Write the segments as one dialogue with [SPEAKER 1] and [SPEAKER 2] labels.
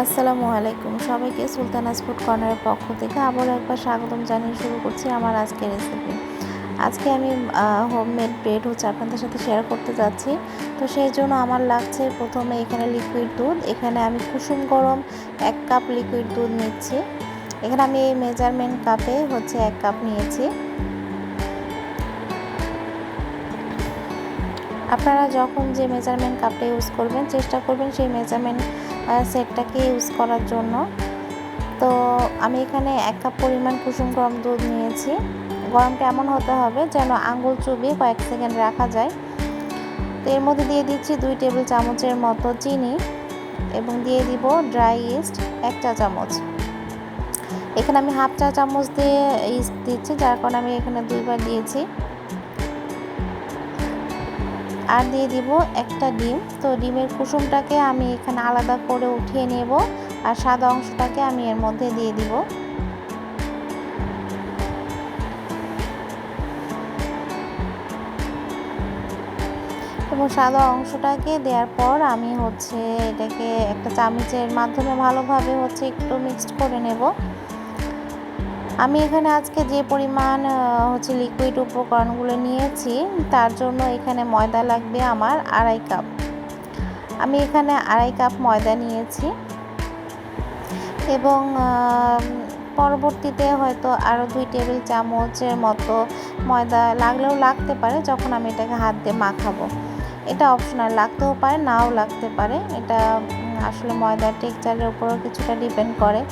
[SPEAKER 1] আসসালামু আলাইকুম সবাইকে সুলতানাস ফুড কর্নারের পক্ষ থেকে আবারও একবার স্বাগতম জানিয়ে শুরু করছি আমার আজকের রেসিপি। আজকে আমি হোমমেড ব্রেড আপনাদের সাথে শেয়ার করতে যাচ্ছি। তো সেই জন্য আমার লাগছে প্রথমে এখানে লিকুইড দুধ। এখানে আমি কুসুম গরম 1 কাপ লিকুইড দুধ নিচ্ছি। এখানে আমি এই মেজারমেন্ট কাপে 1 কাপ নিয়েছি। আপনারা যখন যে মেজারমেন্ট কাপটা ইউজ করবেন চেষ্টা করবেন সেই মেজারমেন্ট সেটটাকে ইউজ করার জন্য। তো আমি এখানে 1 কাপ পরিমাণ কুসুম গরম দুধ নিয়েছি। গরমটা এমন হতে হবে যেন আঙুল চুবিয়ে কয়েক সেকেন্ড রাখা যায়। তো এর মধ্যে দিয়ে দিচ্ছি 2 টেবিল চামচের মতো চিনি এবং দিয়ে দিব ড্রাই ইস্ট 1 চা চামচ। এখানে আমি হাফ চা চামচ দিয়ে ইস্ট দিচ্ছি, যার কারণে আমি এখানে 2 বার দিয়েছি। আর দিয়ে দিব একটা ডিম। তো ডিমের কুসুমটাকে আমি এখানে আলাদা করে উঠিয়ে নেব আর সাদা অংশটাকে আমি এর মধ্যে দিয়ে দিব। এবং সাদা অংশটাকে দেওয়ার পর আমি এটাকে একটা চামচের মাধ্যমে ভালোভাবে একটু মিক্সড করে নেব। আমি এখানে আজকে যে পরিমাণ লিকুইড উপকরণগুলো নিয়েছি তার জন্য এখানে ময়দা লাগবে আমার 2.5 কাপ। আমি এখানে 2.5 কাপ ময়দা নিয়েছি এবং পরবর্তীতে হয়তো আরও 2 টেবিল চামচের মতো ময়দা লাগলেও লাগতে পারে যখন আমি এটাকে হাত দিয়ে মাখাবো। এটা অপশনাল, লাগতেও পারে নাও লাগতে পারে। এটা আসলে ময়দার টেক্সচারের উপরও কিছুটা ডিপেন্ড করে।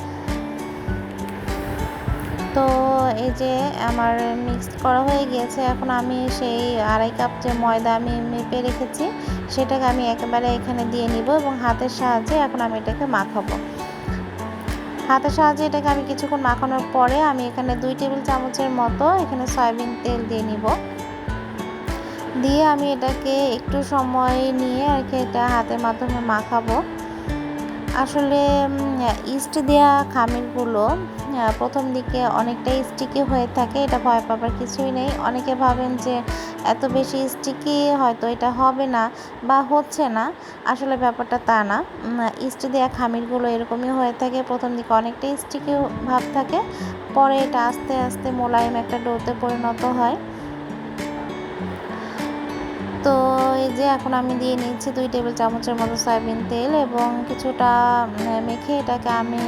[SPEAKER 1] তো এই যে আমার মিক্সড করা হয়ে গিয়েছে। এখন আমি সেই 2.5 কাপ যে ময়দা আমি মেপে রেখেছি সেটাকে আমি একেবারে এখানে দিয়ে নিব এবং হাতের সাহায্যে এখন আমি এটাকে মাখাবো। হাতের সাহায্যে এটাকে আমি কিছুক্ষণ মাখানোর পরে আমি এখানে 2 টেবিল চামচের মতো এখানে সয়াবিন তেল দিয়ে নিব। দিয়ে আমি এটাকে একটু সময় নিয়ে আর কি এটা হাতের মাধ্যমে মাখাবো। আসলে ইস্ট দেওয়া খামিরগুলো প্রথম দিকে অনেকটাই স্টিকি হয়ে থাকে, এটা ভয় পাবার কিছুই নেই। অনেকে ভাবেন যে এত বেশি স্টিকি হয়তো এটা হবে না বা হচ্ছে না, আসলে ব্যাপারটা তা না। ইস্ট দেওয়া খামিরগুলো এরকমই হয়ে থাকে, প্রথম দিকে অনেকটাই স্টিকি ভাব থাকে, পরে এটা আস্তে আস্তে মোলায়েম একটা ডোতে পরিণত হয়। তো এই যে এখন আমি দিয়ে নিচ্ছি 2 টেবিল চামচের মতো সয়াবিন তেল এবং কিছুটা মেখে এটাকে আমি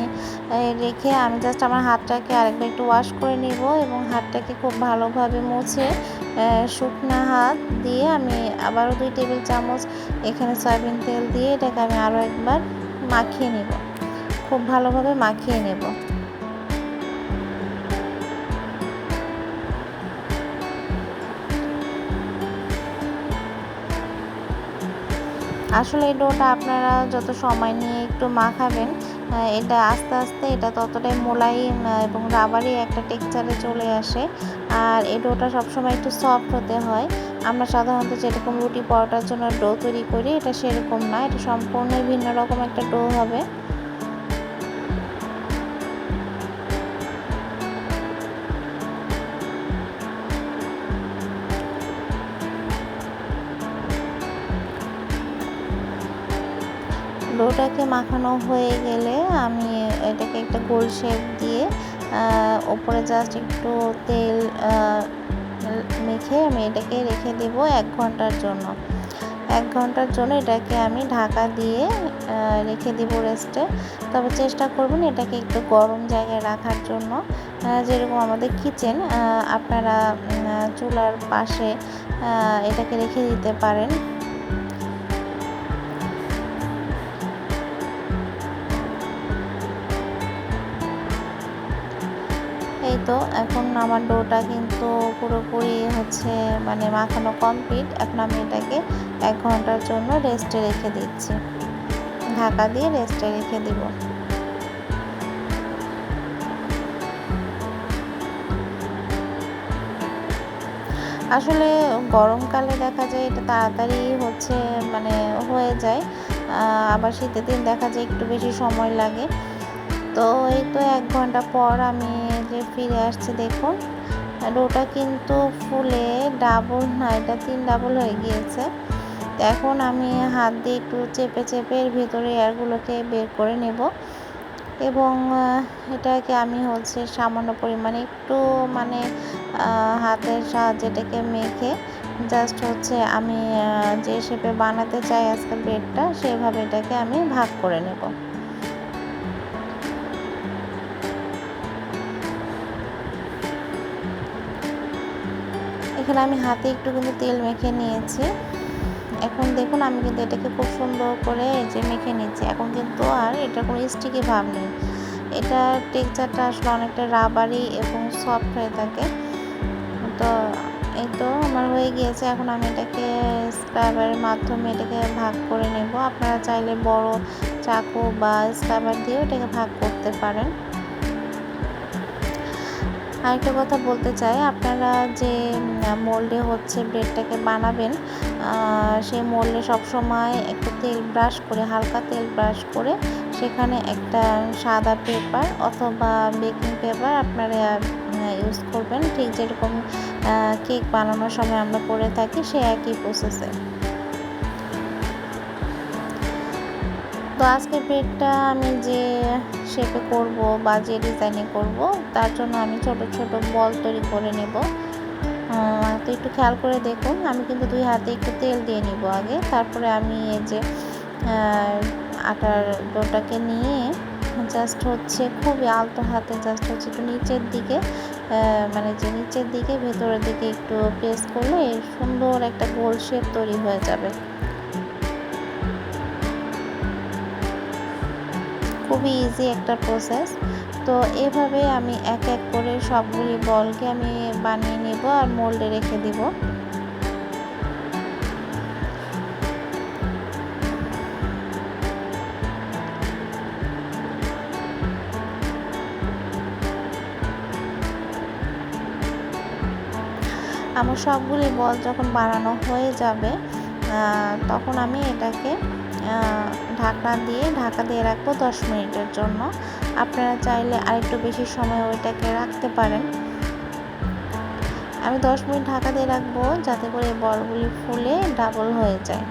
[SPEAKER 1] রেখে আমি জাস্ট আমার হাতটাকে আরেকবার একটু ওয়াশ করে নিব এবং হাতটাকে খুব ভালোভাবে মুছে শুকনা হাত দিয়ে আমি আবারও 2 টেবিল চামচ এখানে সয়াবিন তেল দিয়ে এটাকে আমি আরও একবার মাখিয়ে নিব, খুব ভালোভাবে মাখিয়ে নেব। আসলে এই ডোটা আপনারা যত সময় নিয়ে একটু মাখাবেন এটা আস্তে আস্তে এটা ততটাই মোলায়েম এবং রাবারি একটা টেক্সচারে চলে আসে। আর এই ডোটা সবসময় একটু সফট হতে হয়। আমরা সাধারণত যেরকম রুটি পরোটার জন্য ডো তৈরি করি এটা সেরকম না, এটা সম্পূর্ণই ভিন্ন রকম একটা ডো হবে। ডোটাকে মাখানো হয়ে গেলে আমি এটাকে একটা গোল শেপ দিয়ে ওপরে জাস্ট একটু তেল মেখে আমি এটাকে রেখে দেব 1 ঘন্টার জন্য। 1 ঘন্টার জন্য এটাকে আমি ঢাকা দিয়ে রেখে দেব রেস্টে। তবে চেষ্টা করবেন এটাকে একটু গরম জায়গায় রাখার জন্য, যেরকম আমাদের কিচেন, আপনারা চুলার পাশে এটাকে রেখে দিতে পারেন। এই তো এখন আমার ডোটা কিন্তু পুরোপুরি মানে মাখানো কমপ্লিট। এখন আমি এটাকে 1 ঘন্টার জন্য রেস্টে রেখে দিচ্ছি, ঢাকা দিয়ে রেস্টে রেখে দিব। আসলে গরমকালে দেখা যায় এটা তাড়াতাড়ি মানে হয়ে যায়, আবার শীতের দিন দেখা যায় একটু বেশি সময় লাগে। তো এই তো 1 ঘন্টা পর আমি যে ফিরে আসছি, দেখুন ডোটা কিন্তু ফুলে ডাবল না, এটা 3 ডাবল হয়ে গিয়েছে। তো এখন আমি হাত দিয়ে একটু চেপে চেপে এর ভেতরে এয়ারগুলোকে বের করে নেব এবং এটাকে আমি হচ্ছে সামান্য পরিমাণে একটু মানে হাতের সাহায্যে এটাকে মেখে জাস্ট হচ্ছে আমি যে শেপে বানাতে চাই আজকের ব্রেডটা সেভাবে এটাকে আমি ভাগ করে নেব। এখানে আমি হাতে একটু কিন্তু তেল মেখে নিয়েছি। এখন দেখুন আমি কিন্তু এটাকে খুব সুন্দর করে যে মেখে নিচ্ছি। এখন কিন্তু আর এটা কোনো স্টিকি ভাব নেই। এটার টেক্সচারটা আসলে অনেকটা রাবারি এবং সফট হয়ে থাকে। তো এই তো আমার হয়ে গিয়েছে। এখন আমি এটাকে স্ক্রাবারের মাধ্যমে এটাকে ভাগ করে নেব। আপনারা চাইলে বড় চাকু বা স্ক্রাবার দিয়েও এটাকে ভাগ করতে পারেন। আরেকটা কথা বলতে চাই, আপনারা যে মোল্ডে হচ্ছে ব্রেডটাকে বানাবেন সেই মোল্ডে সবসময় একটু তেল ব্রাশ করে, হালকা তেল ব্রাশ করে সেখানে একটা সাদা পেপার অথবা বেকিং পেপার আপনারা ইউজ করবেন, ঠিক যেরকম কেক বানানোর সময় আমরা করে থাকি সেই একই প্রসেসে। তো আজকের ব্রেডটা আমি যে শেপে করব বা যে ডিজাইনে করব তার জন্য আমি ছোট ছোট বল তৈরি করে নেব। তো একটু খেয়াল করে দেখুন, আমি কিন্তু 2 হাতে একটু তেল দিয়ে নিব আগে, তারপরে আমি এই যে আটার ডোটাকে নিয়ে জাস্ট হচ্ছে খুবই আলতো হাতে জাস্ট হচ্ছে একটু নিচের দিকে মানে যে নিচের দিকে ভেতরের দিকে একটু প্রেস করলে সুন্দর একটা গোল শেপ তৈরি হয়ে যাবে। খুবই ইজি একটা প্রসেস। তো এভাবে আমি এক এক করে সবগুলি বলকে আমি বানিয়ে নেব আর মোল্ডে রেখে দিব। আমার সবগুলি বল যখন বানানো হয়ে যাবে তখন আমি এটাকে ঢাকা দিয়ে রাখবো 10 মিনিটের জন্য। আপনারা চাইলে আরেকটু বেশি সময় ওইটাকে রাখতে পারেন। আমি 10 মিনিট ঢাকা দিয়ে রাখবো যাতে করে বলগুলি ফুলে ডাবল হয়ে যায়।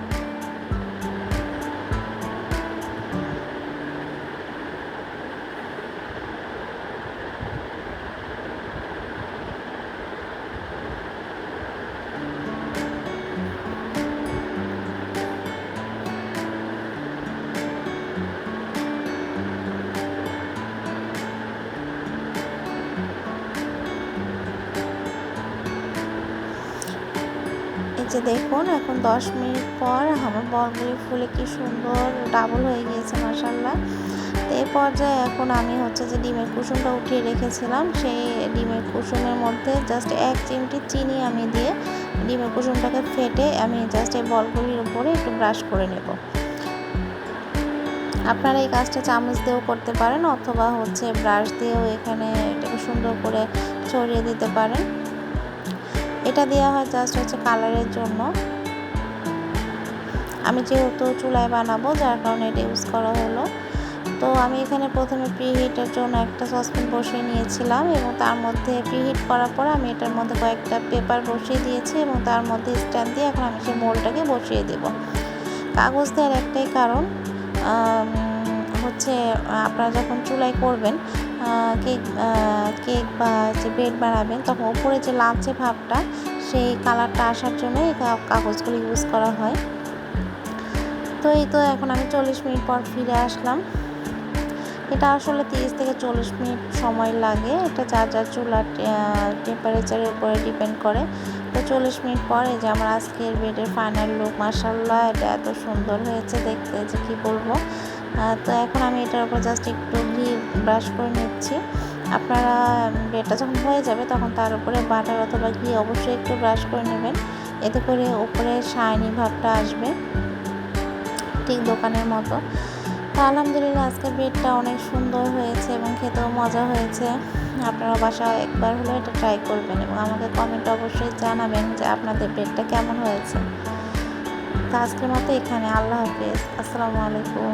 [SPEAKER 1] এই যে দেখুন এখন 10 মিনিট পর আমার বলগুলি ফুলে কি সুন্দর ডাবল হয়ে গিয়েছে মাশাআল্লাহ। তো এই পর্যায়ে এখন আমি হচ্ছে যে ডিমের কুসুমটা উঠিয়ে রেখেছিলাম সেই ডিমের কুসুমের মধ্যে জাস্ট 1 চিমটি চিনি আমি দিয়ে ডিমের কুসুমটাকে ফেটে আমি জাস্ট এই বলগুলির উপরে একটু ব্রাশ করে নেব। আপনারা এই কাজটা চামচ দিয়েও করতে পারেন অথবা হচ্ছে ব্রাশ দিয়েও এখানে এটাকে সুন্দর করে ছড়িয়ে দিতে পারেন। এটা দেওয়া হয় জাস্ট হচ্ছে কালারের জন্য। আমি যেহেতু চুলায় বানাবো যার কারণে এটা ইউজ করা হলো। তো আমি এখানে প্রথমে প্রিহিটের জন্য একটা সসপ্যান বসিয়ে নিয়েছিলাম এবং তার মধ্যে প্রিহিট করার পর আমি এটার মধ্যে কয়েকটা পেপার বসিয়ে দিয়েছি এবং তার মধ্যে স্ট্যান্ড দিয়ে এখন আমি সেই মোল্ডটাকে বসিয়ে দেব। কাগজ দেওয়ার একটাই কারণ হচ্ছে আপনারা যখন চুলায় করবেন কেক বা যে ব্রেড বানাবেন তখন উপরে যে লালচে ভাবটা সেই কালারটা আসার জন্য এই কাগজগুলো ইউজ করা হয়। তো এই তো এখন আমি 40 মিনিট পর ফিরে আসলাম। এটা আসলে 30 থেকে 40 মিনিট সময় লাগে, এটা যার চুলার টেম্পারেচারের উপরে ডিপেন্ড করে। তো 40 মিনিট পর এই যে আমার আজকের ব্রেডের ফাইনাল লুক মাশাআল্লাহ, এটা এত সুন্দর হয়েছে দেখতে যে কি বলবো। তো এখন আমি এটার উপর জাস্ট একটু ঘি ব্রাশ করে নিচ্ছি। আপনারা ব্রেডটা যখন হয়ে যাবে তখন তার উপরে বাটার অথবা ঘি অবশ্যই একটু ব্রাশ করে নেবেন, এতে করে উপরে শাইনি ভাবটা আসবে ঠিক দোকানের মতো। তো আলহামদুলিল্লাহ আজকের ব্রেডটা অনেক সুন্দর হয়েছে এবং খেতেও মজা হয়েছে। আপনারা বাসায় একবার হলেও এটা ট্রাই করবেন এবং আমাকে কমেন্টে অবশ্যই জানাবেন যে আপনাদের ব্রেডটা কেমন হয়েছে। তো আজকের মতো এখানে, আল্লাহ হাফেজ, আসসালামু আলাইকুম।